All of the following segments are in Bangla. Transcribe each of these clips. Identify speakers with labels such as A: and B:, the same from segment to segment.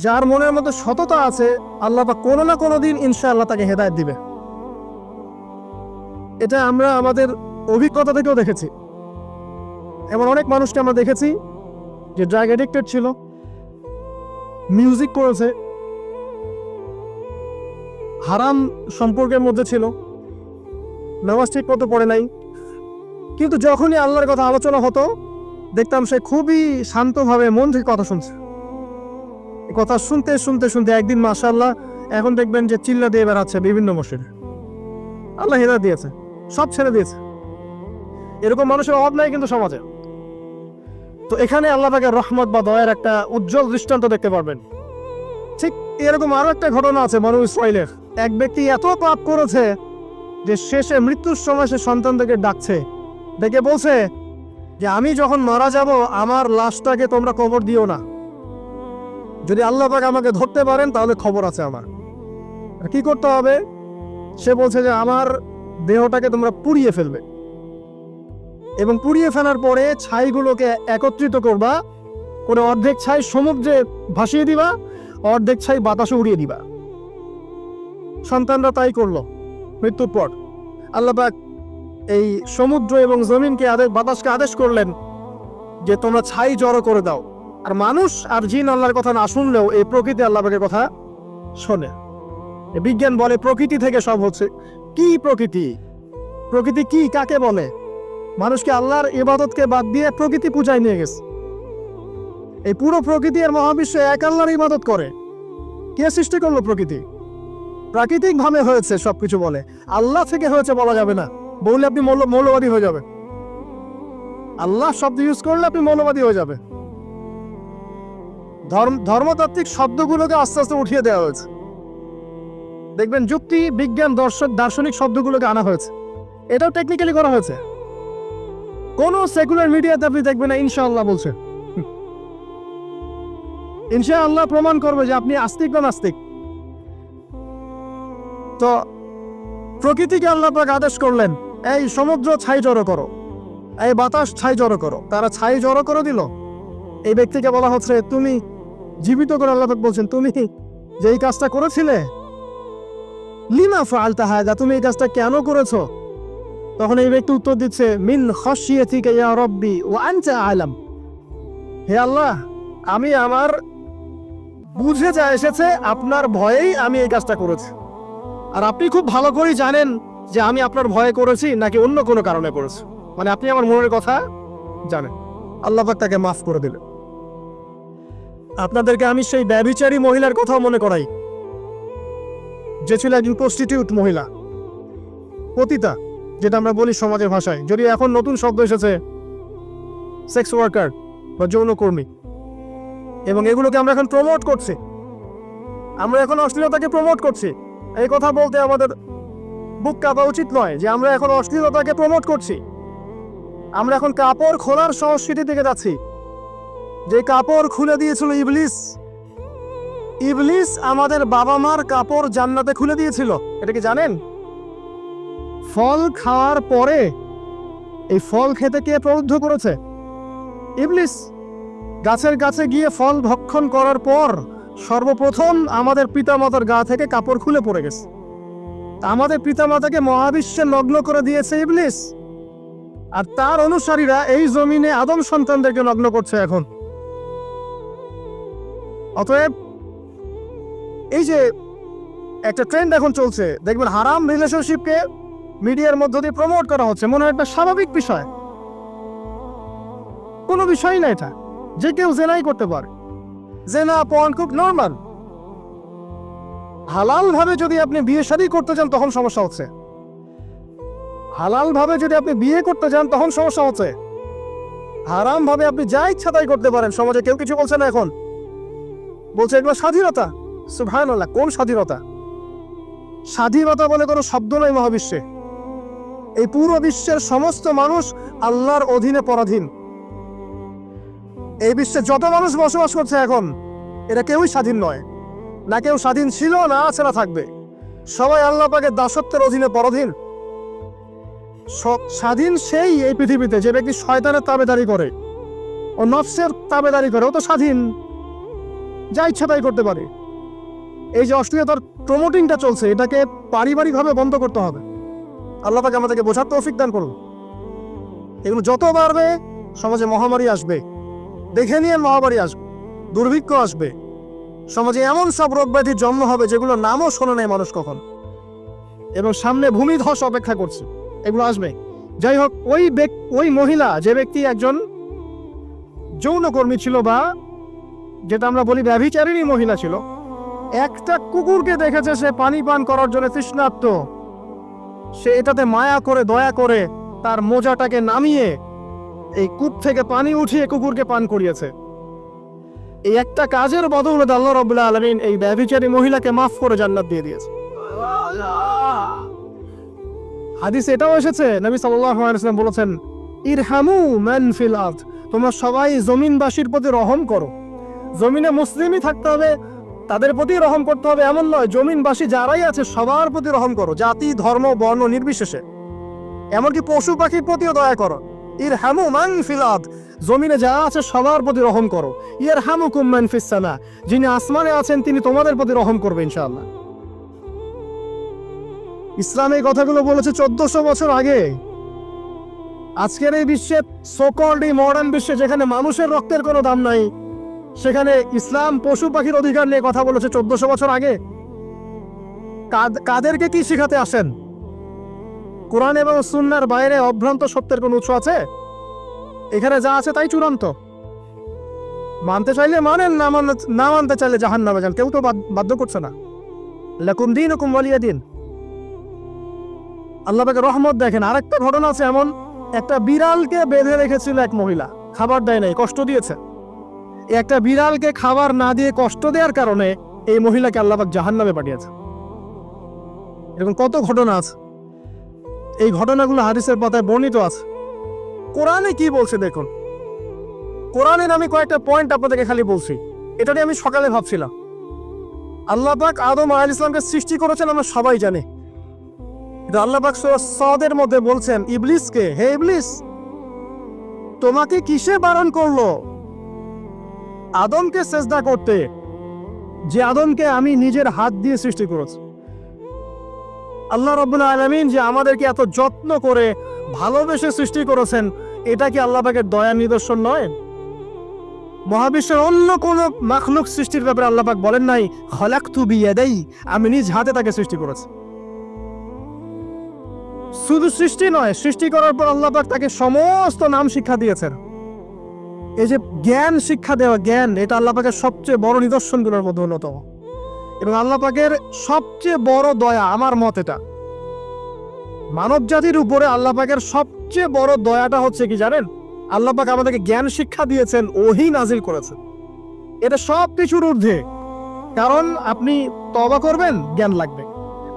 A: যার মনের মধ্যে সততা আছে আল্লাহ পাক কোনো না কোনো দিন ইনশাআল্লাহ তাকে হেদায়েত দিবে। এটা আমরা আমাদের অভিজ্ঞতা থেকেও দেখেছি। এমন অনেক মানুষকে আমরা দেখেছি যে ড্রাগ অ্যাডিক্টেড ছিল, মিউজিক করেছে, হারাম সম্পর্কের মধ্যে ছিল, নামাজ ঠিক মতো পড়ে নাই, কিন্তু যখনই আল্লাহর কথা আলোচনা হতো দেখতাম সে খুবই শান্তভাবে মন থেকে কথা শুনছে। কথা শুনতে শুনতে শুনতে একদিন মাশাআল্লাহ এখন দেখবেন যে চিল্লা দিয়ে বেড়াচ্ছে বিভিন্ন মসজিদে। আল্লাহ হেদায়েত দিয়েছে, সব ছেড়ে দিয়েছে। এরকম মানুষের অভাব নাই কিন্তু সমাজে। তো এখানে আল্লাহ পাকের রহমত বা দয়ার একটা উজ্জ্বল দৃষ্টান্ত দেখতে পারবেন। ঠিক এরকম আরো একটা ঘটনা আছে বনু ইসরাইলের। এক ব্যক্তি এত পাপ করেছে যে শেষে মৃত্যুর সময় সে সন্তানদেরকে ডাকছে, ডেকে বলছে যে আমি যখন মারা যাব আমার লাশটাকে তোমরা কবর দিও না, যদি আল্লাহ পাক আমাকে ধরতে পারেন তাহলে খবর আছে আমার। কি করতে হবে? সে বলছে যে আমার দেহটাকে তোমরা পুড়িয়ে ফেলবে এবং পুড়িয়ে ফেলার পরে ছাইগুলোকে একত্রিত করবা, করে অর্ধেক ছাই সমুদ্রে ভাসিয়ে দিবা, অর্ধেক ছাই বাতাসে উড়িয়ে দিবা। সন্তানরা তাই করলো। মৃত্যুর পর আল্লাহ পাক এই সমুদ্র এবং জমিনকে বাতাসকে আদেশ করলেন যে তোমরা ছাই জড়ো করে দাও। আর মানুষ আর জিন আল্লাহর কথা না শুনলেও এই প্রকৃতি আল্লাহ পাকের কথা শোনে। বিজ্ঞান বলে প্রকৃতি থেকে সব হচ্ছে। কি প্রকৃতি? প্রকৃতি কি, কাকে বলে? মানুষকে আল্লাহর ইবাদতকে বাদ দিয়ে প্রকৃতি পূজায় নিয়ে গেছে। এই পুরো প্রকৃতি আর মহাবিশ্ব এক আল্লাহর ইবাদত করে। কে সৃষ্টি করলো প্রকৃতি? প্রাকৃতিক ভাবে হয়েছে সবকিছু বলে, আল্লাহ থেকে হয়েছে বলা যাবে না। বললে আপনি মৌলবাদী হয়ে যাবে। আল্লাহ শব্দ ইউজ করলে আপনি মৌলবাদী হয়ে যাবে। ধর্মতাত্ত্বিক শব্দগুলোকে আস্তে আস্তে উঠিয়ে দেওয়া হয়েছে। দেখবেন যুক্তি, বিজ্ঞান, দার্শনিক শব্দগুলোকে আনা হয়েছে। এটাও টেকনিক্যালি করা হয়েছে। কোন সেকুলার মিডিয়াতে আপনি দেখবেন না ইনশাআল্লাহ বলছে। ইনশাআল্লাহ প্রমাণ করবে যে আপনি আস্তিক বা নাস্তিক। তো প্রকৃতিকে আল্লাহ পাক আদেশ করলেন, এই সমুদ্র ছাই জড়ো করো, এই বাতাস ছাই জড়ো করো। তারা ছাই জড়ো করে দিল। এই ব্যক্তিকে বলা হচ্ছে তুমি জীবিত করে আল্লাহ পাক বলছেন তুমি যে এই কাজটা করেছিলে, লিমা ফাআলতা হাযা, তুমি এই কাজটা কেন করেছো? তখন এই ব্যক্তি উত্তর দিচ্ছে, মিন খাশিয়াতিকা ইয়া রাব্বি ওয়া আনতা আ'লাম। হে আল্লাহ, আমি আমার বুঝে যা এসেছে আপনার ভয়েই আমি এই কাজটা করেছি, আর আপনি খুব ভালো করেই জানেন যে আমি আপনার ভয়ে করেছি নাকি অন্য কোনো কারণে করেছি। মানে আপনি আমার মনের কথা জানেন। আল্লাহ পাক তাকে মাফ করে দিলেন। আপনাদেরকে আমি সেই ব্যভিচারী মহিলার কথাও মনে করাই, যে ছিল একজন প্রস্টিটিউট মহিলা, পতিতা, যেটা আমরা বলি সমাজের ভাষায়। যদিও এখন নতুন শব্দ এসেছে সেক্স ওয়ার্কার বা যৌনকর্মী, এবং এগুলোকে আমরা এখন প্রমোট করছি। আমরা এখন অশ্লীলতাকে প্রমোট করছি। এই কথা বলতে আমাদের বুক কাঁপা উচিত নয় যে আমরা এখন অশ্লীলতাকে প্রমোট করছি। আমরা এখন কাপড় খোলার সংস্কৃতি থেকে যাচ্ছি। যে কাপড় খুলে দিয়েছিল ইবলিস। ইবলিস আমাদের বাবা মার কাপড় জান্নাতে খুলে দিয়েছিল, এটা কি জানেন? ফল খাওয়ার পরে এই ফল খেতে কে প্রলুব্ধ করেছে? ইবলিস। গাছের কাছে গিয়ে ফল ভক্ষণ করার পর সর্বপ্রথম আমাদের পিতামাতার গা থেকে কাপড় খুলে পড়ে গেছে। আমাদের পিতামাতাকে মহাবিশ্বে নগ্ন করে দিয়েছে ইবলিস, আর তার অনুসারীরা এই জমিনে আদম সন্তানদেরকে নগ্ন করছে এখন। অতএব এই যে একটা ট্রেন্ড এখন চলছে, দেখবেন হারাম রিলেশনশিপকে মিডিয়ার মধ্য দিয়ে প্রমোট করা হচ্ছে, মনে হয় একটা স্বাভাবিক বিষয়। কোনো বিষয় না এটা, যে কেউ জেনাই করতে পারে। জেনা পর্ন খুব নর্মাল। হালাল ভাবে যদি আপনি বিয়ে শাদী করতে চান তখন সমস্যা হচ্ছে। হালাল ভাবে যদি আপনি বিয়ে করতে চান তখন সমস্যা হচ্ছে। হারাম ভাবে আপনি যা ইচ্ছা তাই করতে পারেন, সমাজে কেউ কিছু বলছে না। এখন বলছে এগুলো স্বাধীনতা। সুবহানাল্লাহ, কোন স্বাধীনতা? স্বাধীনতা বলে কোনো শব্দ নয় মহাবিশ্বে। এই পুরো বিশ্বের সমস্ত মানুষ আল্লাহর অধীনে পরাধীন। এই বিশ্বে যত মানুষ বসবাস করছে এখন, এরা কেউই স্বাধীন নয়। না কেউ স্বাধীন ছিল, না আছে, না থাকবে। সবাই আল্লাহ পাকের দাসত্বের অধীনে পরাধীন। স্বাধীন সেই এই পৃথিবীতে যে ব্যক্তি শয়তানের তাবেদারি করে, ও নফসের তাবেদারি করে, ও তো স্বাধীন। যা ইচ্ছা তাই করতে পারে। এই যে অশ্লীলতার প্রমোটিংটা চলছে, এটাকে পারিবারিকভাবে বন্ধ করতে হবে। আল্লাহ পাক আমাদেরকে বোঝার তৌফিক দান করুন। এগুলো যত বাড়বে সমাজে মহামারী আসবে, দেখে নিয়ে মহামারী আসবে, দুর্ভিক্ষ আসবে, সমাজে এমন সব রোগ ব্যাধির জন্ম হবে যেগুলো নামও শোনে নাই মানুষ কখন, এবং সামনে ভূমিধস অপেক্ষা করছে, এগুলো আসবে। যাই হোক, ওই মহিলা, যে ব্যক্তি একজন যৌনকর্মী ছিল, বা যেটা আমরা বলি ব্যভিচারিণী মহিলা ছিল, একটা কুকুরকে দেখেছে সে পানি পান করার জন্য তৃষ্ণার্ত, সে এটাতে মায়া করে দয়া করে তার মোজাটাকে নামিয়ে এই কূপ থেকে পানি উঠিয়ে কুকুরকে পান করিয়েছে। এই একটা কাজের বদৌলতে আল্লাহ রাব্বুল আলামিন এই ব্যভিচারী মহিলাকে মাফ করে জান্নাত দিয়ে দিয়েছে। হাদিস এটাও এসেছে, নবী সাল্লাল্লাহু আলাইহি ওয়াসাল্লাম বলেছেন, ইরহামু মান ফিল আরদ, তোমরা সবাই জমিনবাসীর প্রতি রহম করো। জমিনে মুসলিমই থাকতে হবে, তাদের প্রতি রহম করতে হবে এমন নয়, জমিনবাসী যারাই আছে সবার প্রতি রহম করো, জাতি ধর্ম বর্ণ নির্বিশেষে, এমনকি পশু পাখির প্রতিও দয়া করো। ইরহামু মান ফিল আরদ, জমিনে যারা আছে সবার প্রতি রহম করো। ইয়ারহামুকুম মান ফিস সামা, যিনি আসমানে আছেন তিনি তোমাদের প্রতি রহম করবে ইনশাআল্লাহ। ইসলাম এই কথাগুলো বলেছে 1400 বছর আগে। আজকের এই বিশ্বে, সোকল্ড এই মডার্ন বিশ্বে, যেখানে মানুষের রক্তের কোনো দাম নাই, সেখানে ইসলাম পশু পাখির অধিকার নিয়ে কথা বলেছে 1400 বছর আগে। কাদেরকে কি শিখাতে আসেন? কোরআন এবং সুন্নাহর বাইরে অভ্রান্ত সত্যের কোন উৎস আছে? এখানে যা আছে তাই চূড়ান্ত। মানতে চাইলে মানেন, না মানতে চাইলে জাহান্নামে যান, কেউ তো বাধ্য করছে না। লাকুম দীনুকুম ওয়ালিয়া দিন। আল্লাহ পাকের রহমত দেখেন। আরেকটা ঘটনা আছে এমন, একটা বিড়ালকে বেঁধে রেখেছিল এক মহিলা, খাবার দেয় নাই, কষ্ট দিয়েছে। একটা বিড়ালকে খাবার না দিয়ে কষ্ট দেওয়ার কারণে এই মহিলাকে আল্লাহ পাক জাহান্নামে পাঠিয়েছে। এরকম কত ঘটনা আছে, এই ঘটনাগুলো হাদিসের পাতায় বর্ণিত আছে। কোরআনে কি বলছে দেখুন। কোরআনের আমি কয়েকটা পয়েন্ট আপনাদেরকে খালি বলছি, এটা নিয়ে আমি সকালে ভাবছিলাম। আল্লাহ পাক আদম আলাইহিস সালামকে সৃষ্টি করেছেন, আমরা সবাই জানি। আল্লাহ পাক সূরা সাদের মধ্যে বলছেন ইবলিসকে, হে ইবলিস, তোমাকে কিসে বারণ করলো আদমকে সেজদা করতে, যে আদমকে আমি নিজের হাত দিয়ে সৃষ্টি করেছি। আল্লাহ রাব্বুল আলামিন যে আমাদেরকে এত যত্ন করে ভালোবেসে সৃষ্টি করেছেন, এটা কি আল্লাহ পাকের দয়ার নিদর্শন নয়? মহাবিশ্বের অন্য কোন মাখলুক সৃষ্টির ব্যাপারে আল্লাহ পাক বলেন নাই খলাকতু বিয়াদাই, আমি নিজ হাতে তাকে সৃষ্টি করেছি। শুধু সৃষ্টি নয়, সৃষ্টি করার পর আল্লাহ পাক তাকে সমস্ত নাম শিক্ষা দিয়েছেন। এই যে জ্ঞান শিক্ষা দেওয়া, জ্ঞান, এটা আল্লাহ পাকের সবচেয়ে বড় নিদর্শনগুলোর মধ্যে অন্যতম। এবং আল্লাহ পাকের সবচেয়ে বড় দয়া, আমার মত এটা, মানব জাতির উপরে আল্লাহ পাকের সবচেয়ে বড় দয়াটা হচ্ছে কি জানেন? আল্লাহ পাক আমাদেরকে জ্ঞান শিক্ষা দিয়েছেন, ওহী নাজিল করেছেন। এটা সব কিছুর ঊর্ধ্বে। কারণ আপনি তওবা করবেন, জ্ঞান লাগবে।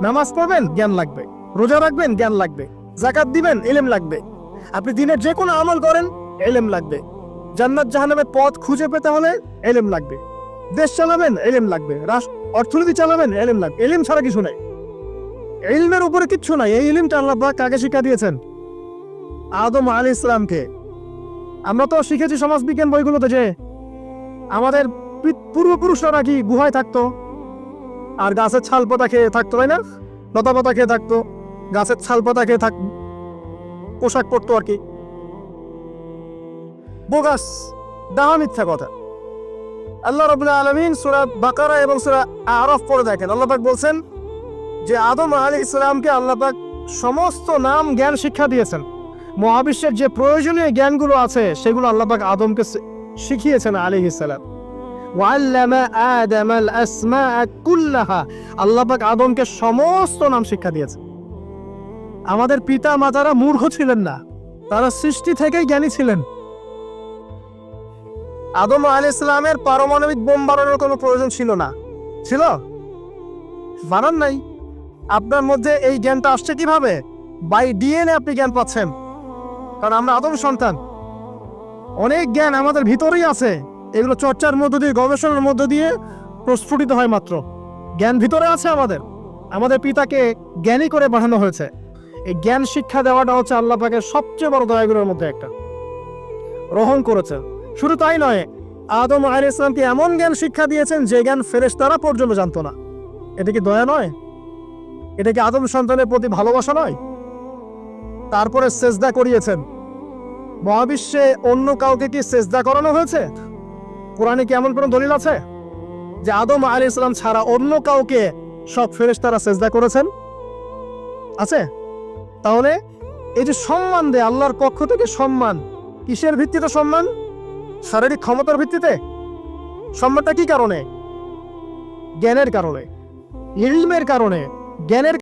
A: নামাজ পড়বেন, জ্ঞান লাগবে। রোজা রাখবেন, জ্ঞান লাগবে। যাকাত দিবেন, ইলম লাগবে। আপনি দিনের যে কোনো আমল করেন, ইলম লাগবে। জান্নাত জাহান্নামের পথ খুঁজে পেতে হলে ইলম লাগবে। দেশ চালাবেন, ইলম লাগবে। অর্থনীতি চালাবেন, ইলম লাগবে। ইলম ছাড়া কিছু নাই, ইলমের উপরে কিচ্ছু নাই। এই ইলমটা আল্লাহ পাক কাকে শিক্ষা দিয়েছেন? আদম আলাইহিস সালামকে। আমরা তো শিখেছি সমাজবিজ্ঞান বইগুলোতে যে আমাদের পূর্বপুরুষরা নাকি গুহায় থাকতো, আর গাছের ছাল পাতা খেয়ে থাকতো, তাই না? লতা পাতা খেয়ে থাকতো, গাছের ছাল পাতা খেয়ে পোশাক পরতো আর কি। বোগাস, ডাহা, মিথ্যা কথা। আল্লাহ রাব্বুল আলামিন সূরা বাকারা এবং সূরা আরাফ পড়ে দেখেন, আল্লাহ পাক বলছেন যে আদম আলাইহিস সালামকে আল্লাহ পাক সমস্ত নাম জ্ঞান শিক্ষা দিয়েছেন। মহাবিশ্বের যে প্রয়োজনীয় জ্ঞানগুলো আছে সেগুলো আল্লাহ পাক আদমকে শিখিয়েছেন আলাইহিস সালাম। ওয়াল্লামা আদামাল আসমাআ কুল্লাহা, আল্লাহ পাক আদমকে সমস্ত নাম শিক্ষা দিয়েছেন। আমাদের পিতা মাতারা মূর্খ ছিলেন না, তারা সৃষ্টি থেকেই জ্ঞানী ছিলেন। আদম আলাইহিস সালামের পারমাণবিক বোম বানানোর কোনো প্রয়োজন ছিল না, ছিল? বানান নাই। আপনার মধ্যে এই জ্ঞানটা আসছে কিভাবে? বাই ডিএনএ আপনি জ্ঞান পাচ্ছেন, কারণ আমরা আদম সন্তান। অনেক জ্ঞান আমাদের ভিতরেই আছে, এগুলো চর্চার মধ্য দিয়ে, গবেষণার মধ্য দিয়ে প্রস্ফুটিত হয় মাত্র। জ্ঞান ভিতরে আছে আমাদের। আমাদের পিতাকে জ্ঞানী করে বানানো হয়েছে। এই জ্ঞান শিক্ষা দেওয়াটা হচ্ছে আল্লাহ পাকের সবচেয়ে বড় দয়াগুলোর মধ্যে একটা। রহম করেছে। শুধু তাই নয়, আদম আলাইহিস সালামকে এমন জ্ঞান শিক্ষা দিয়েছেন যে জ্ঞান ফেরেশতারা পর্যন্ত জানতো না। এটা কি দয়া নয়? এটা কি আদম সন্তানের প্রতি ভালোবাসা নয়? তারপরে সেজদা করিয়েছেন। মহাবিশ্বে অন্য কাউকে কি সেজদা করানো হয়েছে? কোরআনে কি এমন কোনো দলিল আছে যে আদম আলাইহিস সালাম ছাড়া অন্য কাউকে সব ফেরেশতারা সেজদা করেছেন? আছে? তাহলে এই যে সম্মান দেয় আল্লাহর পক্ষ থেকে, সম্মান কিসের ভিত্তিতে সম্মান? শারীরিক ক্ষমতার ভিত্তিতে? সম্মানটা কি কারণে? জ্ঞানের কারণে, ইলমের কারণে, জ্ঞানের